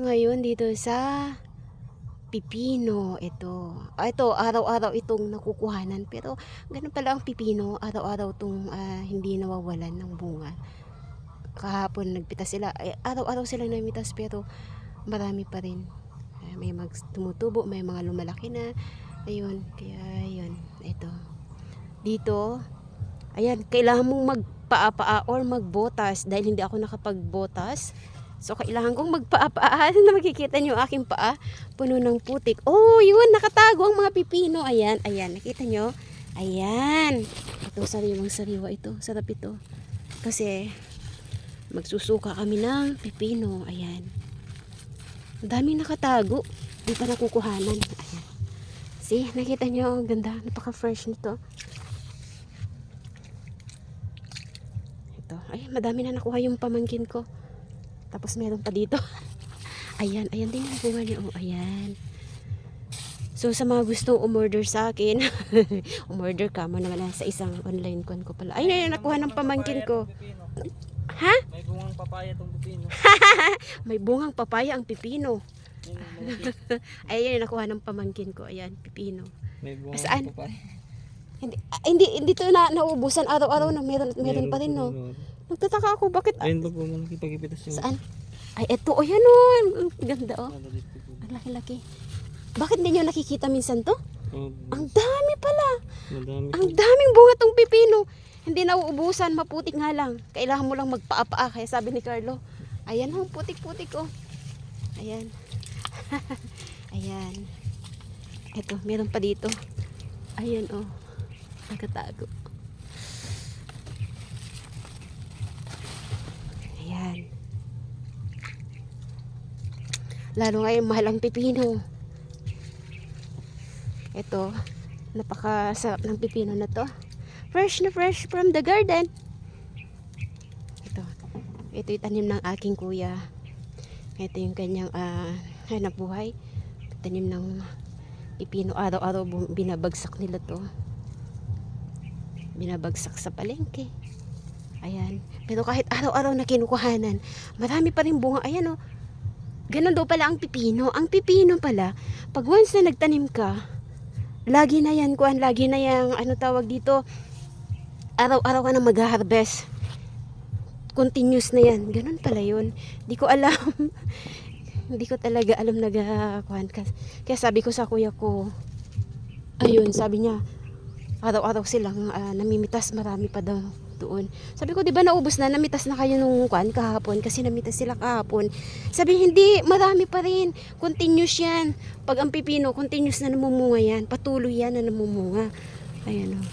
tayo ngayon dito sa pipino. Ito araw-araw itong nakukuhanan. Pero ganun pala ang pipino. Araw-araw itong hindi nawawalan ng bunga. Kahapon nagpitas sila. Araw-araw sila namitas pero marami pa rin. May tumutubo, may mga lumalaki na. Ayun, kaya yun. Ito. Dito, ayan, kailangan mong magpaa-paa or magbotas dahil hindi ako nakapagbotas. So, kailangan kong magpaa-paa. Na makikita niyo aking paa, puno ng putik. Oh, yun, nakatago ang mga pipino. Ayan, ayan, nakita niyo? Ayan. Ito, sariwang sariwa ito. Sarap ito. Kasi, magsusuka kami ng pipino. Ayan. Ang daming nakatago. Di pa nakukuhanan. Ayan. See, nakita niyo? Ang ganda. Napaka-fresh nito. Ito. Ay, madami na nakuha yung pamangkin ko. Tapos meron pa dito. Ayan, ayan din yung bunga niya. Oh, ayan. So, sa mga gustong umorder sa akin, umorder ka mo naman sa isang online con ko pala. Ayun, ayun, nakuha ng pamangkin ko. Ha? May bungang papaya tong pipino. May bungang papaya ang pipino. Ayun, nakuha ng pamangkin ko. Ayan, pipino. May bungang Saan? papaya. Hindi to naubusan araw-araw na meron pa rin, no? Nagtataka ako, bakit? Ayun pa po, nakipagipitas yung... Saan? Ay, eto, o yan, oh. Ang ganda, oh. Ang laki-laki. Bakit hindi nyo nakikita minsan to? Ang dami pala. Madami. Ang daming bunga tong pipino. Hindi nauubusan, maputik nga lang. Kailangan mo lang magpaa-paa. Kaya sabi ni Carlo, ayan, oh, putik-putik, oh. Ayan. Ayan. Eto, meron pa dito. Ayan, oh. Nagkatago. Ayan. Lalo ngayon, mahal ang pipino. Ito, napakasarap ng pipino na to. Fresh na fresh from the garden. Ito yung tanim ng aking kuya. Ito yung kanyang hanap buhay. Tanim ng pipino. Araw-araw binabagsak nila to. Binabagsak sa palengke. Ayan. Pero kahit araw-araw na kinukuhanan, marami pa rin bunga. Ayan, oh. Ganun daw pala ang pipino. Ang pipino pala, pag once na nagtanim ka, lagi na yan, lagi na yan, ano tawag dito, araw-araw ka na mag-harvest. Continuous na yan. Ganun pala yun. Di ko alam. Hindi ko talaga alam nag-kuhan ka. Kaya sabi ko sa kuya ko, ayun, sabi niya, araw-araw silang namimitas, marami pa daw doon. Sabi ko, di ba naubos na, namitas na kayo nung kahapon, kasi namitas sila kahapon. Sabi, hindi, marami pa rin. Continuous yan. Pag ang pipino, continuous na namumunga yan. Patuloy yan na namumunga. Ayan, o.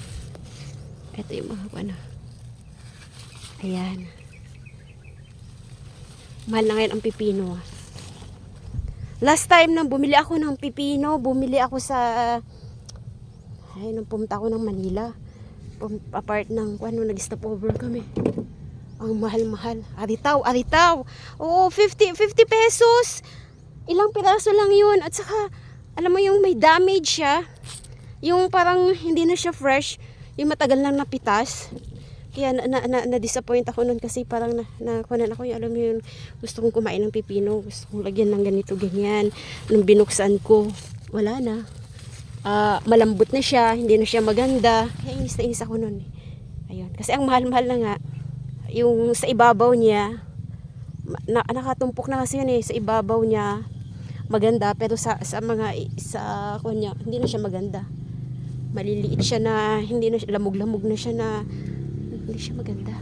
Ito yung mga ano. Ayan. Mahal na ngayon ang pipino. Last time nang bumili ako ng pipino, bumili ako sa nung pumunta ako ng Manila. Apart ng nag-stop over kami. Ang mahal-mahal. Aritaw. Oo, 50 pesos. Ilang piraso lang yun. At saka, alam mo yung may damage siya. Yung parang hindi na siya fresh. Yung matagal lang napitas. Kaya na-disappoint ako nun kasi parang nakunan ako yung, alam mo yun, gusto kong kumain ng pipino. Gusto kong lagyan ng ganito, ganyan. Nung binuksan ko, wala na. Malambot na siya, hindi na siya maganda. Kaya inis na inis ako nun. Ayun. Kasi ang mahal-mahal na nga, yung sa ibabaw niya, nakatumpok na kasi yun eh, sa ibabaw niya, maganda, pero sa kanya, hindi na siya maganda. Maliliit siya na, hindi na siya, lamog-lamog na siya na, hindi siya maganda.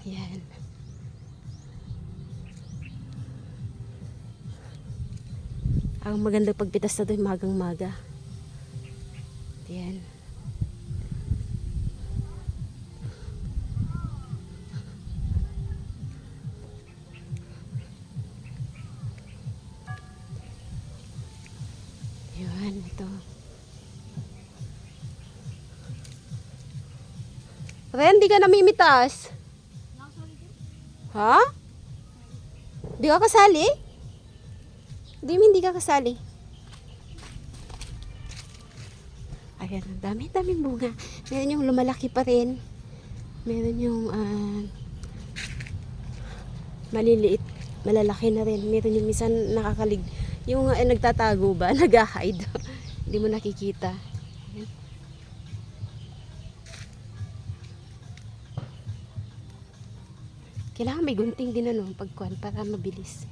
Yan. Ang maganda pagpitas na doon, magang-maga. Ayan. Ayan, ito. Ren, di ka namimitas? Ha? Di ka kasali? Hindi ka kasali. Ayan, daming bunga. Meron yung lumalaki pa rin. Meron yung maliliit, malalaki na rin. Meron yung minsan nakakalig, yung nagtatago ba, nag-hide. Hindi mo nakikita. Ayan. Kailangan may gunting din pagkuhan para mabilis.